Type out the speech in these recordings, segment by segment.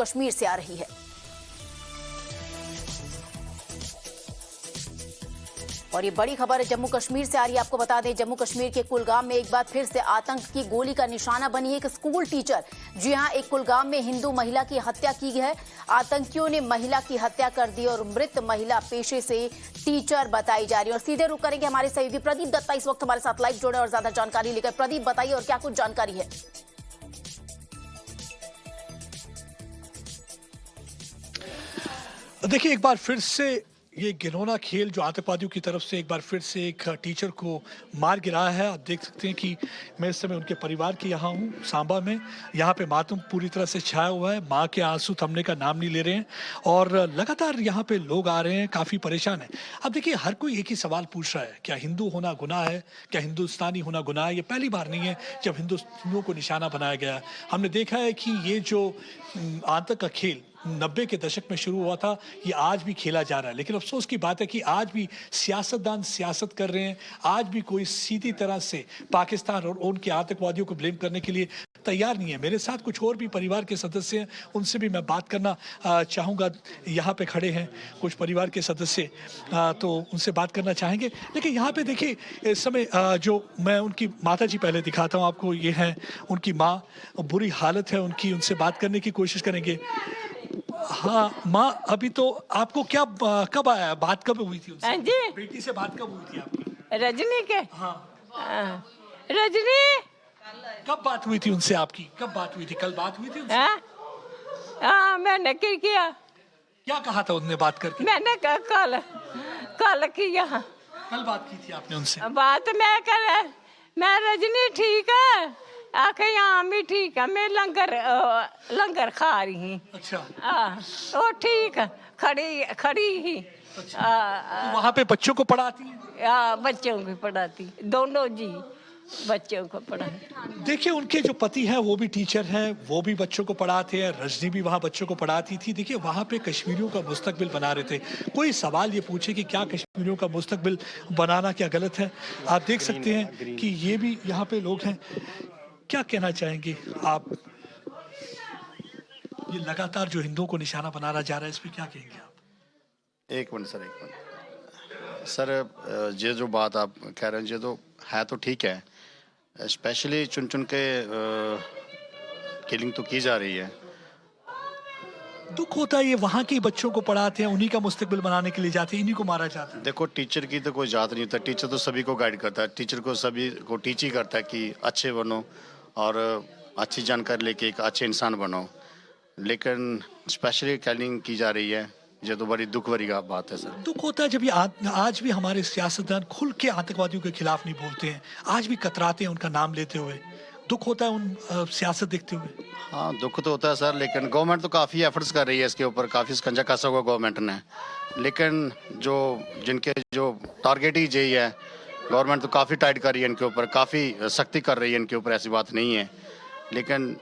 कश्मीर से आ रही है। और ये बड़ी खबर है जम्मू कश्मीर से आ रही है। आपको बता दें, जम्मू कश्मीर के कुलगाम में एक बार फिर से आतंक की गोली का निशाना बनी है एक स्कूल टीचर। जी हां, एक कुलगाम में हिंदू महिला की हत्या की है। आतंकियों ने महिला की हत्या कर दी और मृत महिला पेशे से टीचर बताई जा रही है। और सीधे रुक करेंगे हमारे सहयोगी प्रदीप दत्ता इस वक्त हमारे साथ लाइव जुड़े और ज्यादा जानकारी लेकर। प्रदीप, बताइए और क्या कुछ जानकारी है? देखिए, एक बार फिर से ये घिनौना खेल जो आतंकवादियों की तरफ से एक बार फिर से एक टीचर को मार गिराया है। आप देख सकते हैं कि मैं इस समय उनके परिवार के यहाँ हूँ, सांबा में। यहाँ पे मातम पूरी तरह से छाया हुआ है। माँ के आंसू थमने का नाम नहीं ले रहे हैं और लगातार यहाँ पे लोग आ रहे हैं, काफ़ी परेशान हैं। अब देखिए, हर कोई एक ही सवाल पूछ रहा है, क्या हिंदू होना गुनाह है? क्या हिंदुस्तानी होना गुनाह है? ये पहली बार नहीं है जब हिंदुस्तानियों को निशाना बनाया गया है। हमने देखा है कि ये जो आतंक का खेल 90 के दशक में शुरू हुआ था, ये आज भी खेला जा रहा है। लेकिन अफसोस की बात है कि आज भी सियासतदान सियासत कर रहे हैं। आज भी कोई सीधी तरह से पाकिस्तान और उनके आतंकवादियों को ब्लेम करने के लिए तैयार नहीं है। मेरे साथ कुछ और भी परिवार के सदस्य हैं, उनसे भी मैं बात करना चाहूँगा। यहाँ पे खड़े हैं कुछ परिवार के सदस्य, तो उनसे बात करना चाहेंगे। लेकिन यहाँ पे देखिए, इस समय जो मैं उनकी माता जी पहले दिखाता हूँ आपको, ये हैं उनकी माँ। बुरी हालत है उनकी, उनसे बात करने की कोशिश करेंगे। हाँ माँ, अभी तो आपको क्या कब आया, बात कब हुई थी उनसे? जी, बेटी से बात कब हुई थी आपकी? रजनी के। हाँ, रजनी कब बात हुई थी उनसे आपकी? कब बात हुई थी? कल बात हुई थी उनसे? हाँ, मैंने किया। क्या कहा था उनने बात करके? मैंने कल किया। कल बात की थी आपने उनसे? बात मैं रजनी ठीक है, आखे यहाँ भी ठीक है, मैं लंगर खा रही हूँ। अच्छा। वो ठीक है, खड़ी ही। तो वहाँ पे बच्चों को पढ़ाती हैं? बच्चों को पढ़ाती, दोनों जी बच्चों को पढ़ाती। देखिए, उनके जो पति हैं वो भी टीचर हैं, वो भी बच्चों को पढ़ाते हैं। रजनी भी वहाँ बच्चों को पढ़ाती थी। देखिए, वहाँ पे कश्मीरियों का मुस्तकबिल बना रहे थे। कोई सवाल ये पूछे कि क्या कश्मीरियों का मुस्तकबिल बनाना क्या गलत है? आप देख सकते हैं कि ये भी यहाँ पे लोग हैं। क्या कहना चाहेंगे आप? ये लगातार जो हिंदुओं को निशाना बनाना जा रहा है, इस पर क्या कहेंगे आप? एक मिनट सर, ये जो बात आप कह रहे हैं, ये तो है तो ठीक है। स्पेशली चुन चुन के किलिंग तो की जा रही है। दुख होता है, ये वहाँ के बच्चों को पढ़ाते हैं, उन्हीं का मुस्तकबिल बनाने के लिए जाते हैं, इन्हीं को मारा जाता है। देखो, टीचर की तो कोई जात नहीं होता। टीचर तो सभी को गाइड करता है। टीचर को सभी को टीच ही करता है कि अच्छे बनो और अच्छी जानकारी लेके एक अच्छे इंसान बनो। लेकिन स्पेशली किलिंग की जा रही है, ये तो बड़ी दुख भरी बात है सर। दुख होता है जब ये आज भी हमारे सियासतदान खुल के आतंकवादियों के खिलाफ नहीं बोलते हैं। आज भी कतराते हैं उनका नाम लेते हुए। दुख होता है उन सियासत देखते हुए। हाँ, दुख तो होता है सर, लेकिन गवर्नमेंट तो काफ़ी एफर्ट्स कर रही है इसके ऊपर। काफ़ी शिकंजा कसा हुआ गवर्नमेंट ने। लेकिन जिनके जो टारगेट ही यही है, गवर्नमेंट तो काफ़ी टाइट कर रही है इनके ऊपर, काफ़ी सख्ती कर रही है इनके ऊपर। ऐसी बात नहीं है, लेकिन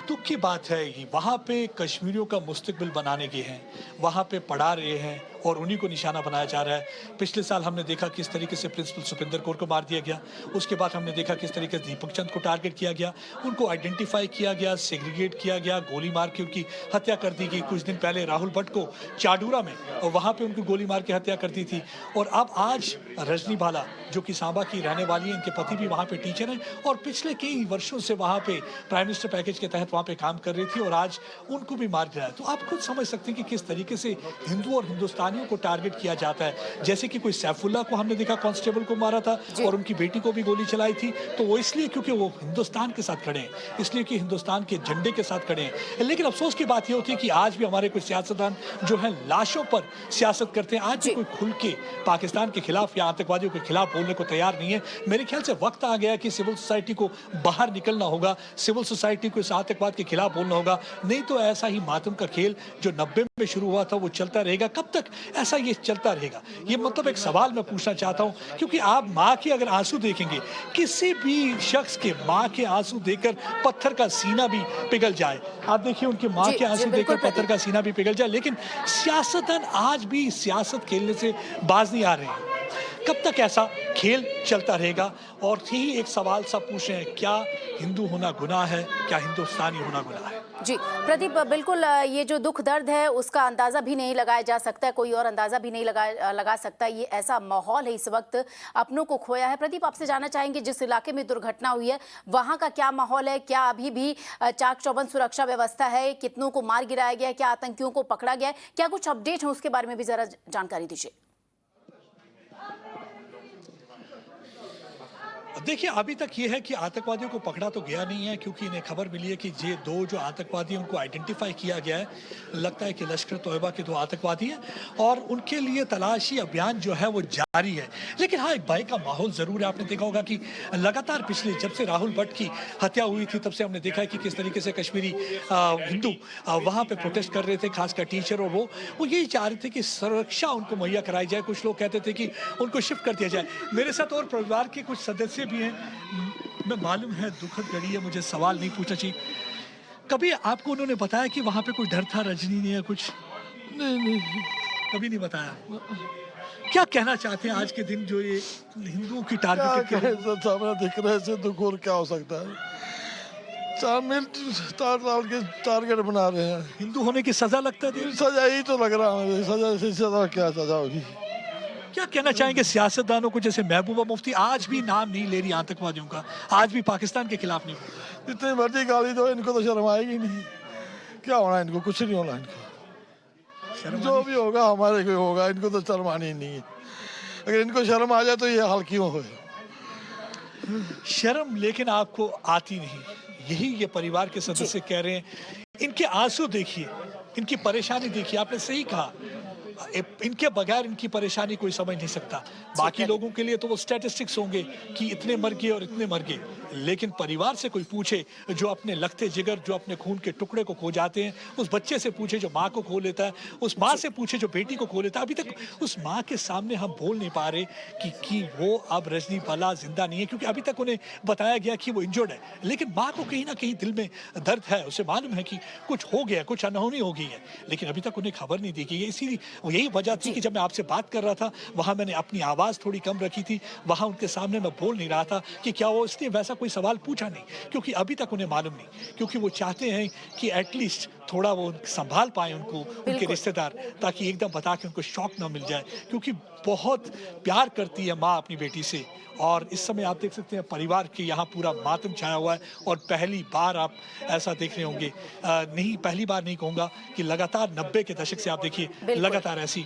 दुख की बात है। ही वहाँ पे कश्मीरियों का मुस्तकबिल बनाने के हैं, वहाँ पे पढ़ा रहे हैं और उन्हीं को निशाना बनाया जा रहा है। पिछले साल हमने देखा किस तरीके से प्रिंसिपल सुपिंदर कौर को मार दिया गया। उसके बाद हमने देखा किस तरीके से दीपक चंद को टारगेट किया गया, उनको आइडेंटिफाई किया गया, सेग्रीगेट किया गया, गोली मार के उनकी हत्या कर दी गई। कुछ दिन पहले राहुल भट्ट को चाडूरा में और वहाँ पे उनको गोली मार के हत्या कर दी थी। और अब आज रजनी बाला, जो कि सांबा की रहने वाली है, इनके पति भी वहाँ पे टीचर हैं और पिछले कई वर्षों से वहाँ पे प्राइम मिनिस्टर पैकेज के तहत वहाँ पे काम कर रही थी और आज उनको भी मार गिराया। तो आप खुद समझ सकते हैं कि किस तरीके से हिंदू और हिंदुस्तानियों को टारगेट किया जाता है। जैसे कि कोई सैफुल्ला को हमने देखा, कांस्टेबल को मारा था और उनकी बेटी को भी गोली चलाई थी। तो वो इसलिए क्योंकि वो हिंदुस्तान के साथ खड़े हैं, इसलिए कि हिंदुस्तान के झंडे के साथ खड़े हैं। लेकिन अफसोस की बात ये होती है कि आज भी हमारे कुछ सियासतदान जो है लाशों पर सियासत करते हैं। आज भी कोई खुल के पाकिस्तान के खिलाफ या आतंकवादियों के खिलाफ बोलने को तैयार नहीं है। मेरे ख्याल से वक्त आ गया कि सिविल सोसाइटी को बाहर निकलना होगा, सिविल सोसाइटी को इस आतंकवाद के खिलाफ बोलना होगा। नहीं तो ऐसा ही मातम का खेल जो 90 में शुरू हुआ था वो चलता रहेगा। कब तक ऐसा ये चलता रहेगा? ये मतलब एक सवाल मैं पूछना चाहता हूँ, क्योंकि आप माँ के अगर आंसू देखेंगे, किसी भी शख्स के माँ के आंसू देखकर पत्थर का सीना भी पिघल जाए। आप देखिए, उनके माँ के आंसू देखकर पत्थर का सीना भी पिघल जाए। लेकिन सियासतदान आज भी सियासत खेलने से बाज नहीं आ रहे हैं। कब तक ऐसा खेल चलता रहेगा? और यही एक सवाल सब पूछ रहे हैं, क्या हिंदू होना गुनाह है? क्या हिंदुस्तानी होना गुनाह है? जी प्रदीप, बिल्कुल ये जो दुख दर्द है उसका अंदाजा भी नहीं लगाया जा सकता है, कोई और अंदाजा भी नहीं लगा सकता। ये ऐसा माहौल है इस वक्त, अपनों को खोया है। प्रदीप, आपसे जानना चाहेंगे जिस इलाके में दुर्घटना हुई है वहां का क्या माहौल है? क्या अभी भी चाक चौबंद सुरक्षा व्यवस्था है? कितनों को मार गिराया गया है? क्या आतंकियों को पकड़ा गया है? क्या कुछ अपडेट है उसके बारे में भी जरा जानकारी दीजिए। देखिए, अभी तक ये है कि आतंकवादियों को पकड़ा तो गया नहीं है, क्योंकि इन्हें खबर मिली है कि ये दो जो आतंकवादी हैं उनको आइडेंटिफाई किया गया है। लगता है कि लश्कर तोयबा के दो आतंकवादी हैं और उनके लिए तलाशी अभियान जो है वो जारी है। लेकिन हाँ, एक भय का माहौल जरूर है। आपने देखा होगा कि लगातार पिछले जब से राहुल भट्ट की हत्या हुई थी तब से हमने देखा है कि किस तरीके से कश्मीरी हिंदू वहाँ पे प्रोटेस्ट कर रहे थे, खासकर टीचर, और वो यही चाह रहे थे कि सुरक्षा उनको मुहैया कराई जाए। कुछ लोग कहते थे कि उनको शिफ्ट कर दिया जाए। मेरे साथ और परिवार के कुछ सदस्य भी हैं। मैं मालूम है दुखद घड़ी है, मुझे सवाल नहीं पूछना चाहिए। कभी आपको उन्होंने बताया कि वहां पे कोई डर था रजनी ने या कुछ? नहीं, कभी नहीं बताया। क्या कहना चाहते हैं आज के दिन जो ये हिंदुओं की टारगेट सामने दिख रहा है, इससे दुख और क्या हो सकता है? 4 साल के टारगेट बना रहे हैं। हिंदू होने की सजा लगता है? सजा ही तो लग रहा है, सजा क्या सजा होगी? क्या कहना चाहेंगे सियासतदानों को, जैसे महबूबा मुफ्ती आज भी नाम नहीं ले रही आतंकवादियों का, आज भी पाकिस्तान के खिलाफ नहीं? जितनी मर्जी गाली दो, इनको तो शर्म आएगी नहीं। क्या होना इनको? कुछ नहीं होना इनको। जो भी होगा हमारे को होगा, इनको तो शर्म आनी नहीं है। अगर इनको शर्म आ जाए तो ये हाल क्यों हो? शर्म लेकिन आपको आती नहीं, यही ये परिवार के सदस्य कह रहे हैं। इनके आंसू देखिए, इनकी परेशानी देखिए। आपने सही कहा, इनके बगैर इनकी परेशानी कोई समझ नहीं सकता। बाकी लोगों के लिए तो वो स्टैटिस्टिक्स होंगे कि इतने मर गए और इतने मर गए, लेकिन परिवार से कोई पूछे, जो अपने लगते जिगर, जो अपने खून के टुकड़े को खो जाते हैं, उस बच्चे से पूछे जो माँ को खो लेता है, उस माँ से पूछे जो बेटी को खो लेता है, अभी तक उस माँ के सामने हम बोल नहीं पा रहे कि वो अब रजनी भला जिंदा नहीं है, क्योंकि अभी तक उन्हें बताया गया कि वो इंजर्ड है। लेकिन माँ को कहीं ना कहीं दिल में दर्द है, उसे मालूम है कि कुछ हो गया, कुछ अनहोनी हो गई है, लेकिन अभी तक उन्हें खबर नहीं दी गई है। इसीलिए यही वजह थी कि जब मैं आपसे बात कर रहा था वहां मैंने अपनी आवाज थोड़ी कम रखी थी, वहां उनके सामने मैं बोल नहीं रहा था कि क्या वो, इसलिए वैसा कोई सवाल पूछा नहीं, क्योंकि अभी तक उन्हें मालूम नहीं, क्योंकि वो चाहते हैं कि एटलीस्ट थोड़ा वो संभाल पाए उनको, उनके रिश्तेदार, ताकि एकदम बता के उनको शौक ना मिल जाए, क्योंकि बहुत प्यार करती है माँ अपनी बेटी से। और इस समय आप देख सकते हैं परिवार के यहाँ पूरा मातम छाया हुआ है, और पहली बार आप ऐसा देख रहे होंगे, नहीं पहली बार नहीं कहूँगा, कि लगातार 90 के दशक से आप देखिए लगातार ऐसी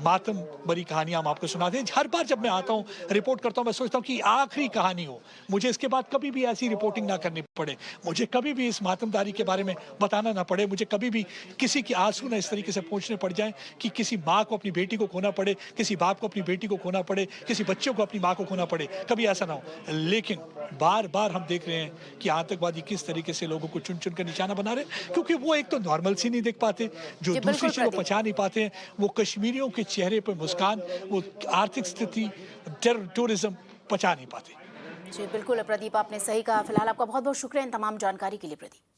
मातम भरी कहानियां हम आपको सुनाते हैं। हर बार जब मैं आता हूँ, रिपोर्ट करता हूँ, मैं सोचता हूँ कि आखिरी कहानी हो, मुझे इसके बाद कभी भी ऐसी रिपोर्टिंग ना करनी पड़े, मुझे कभी भी इस मातमदारी के बारे में बताना ना पड़े, मुझे कभी भी किसी के आंसू ना इस तरीके से पहुंचने पड़ जाएं कि किसी माँ को अपनी बेटी को खोना पड़े, किसी बाप को अपनी बेटी को खोना पड़े, किसी बच्चों को अपनी माँ को खोना पड़े, कभी ऐसा ना हो। लेकिन बार बार हम देख रहे हैं कि आतंकवादी किस तरीके से लोगों को चुन चुन कर निशाना बना रहे हैं, क्योंकि वो एक तो नॉर्मल सी नहीं देख पाते, जो दूसरी चीज को पहचान नहीं पाते हैं, वो कश्मीरियों के चेहरे पर मुस्कान, वो आर्थिक स्थिति, टूरिज्म पहचान नहीं पाते। जी बिल्कुल प्रदीप, आपने सही कहा। फिलहाल आपका बहुत बहुत शुक्रिया इन तमाम जानकारी के लिए प्रदीप।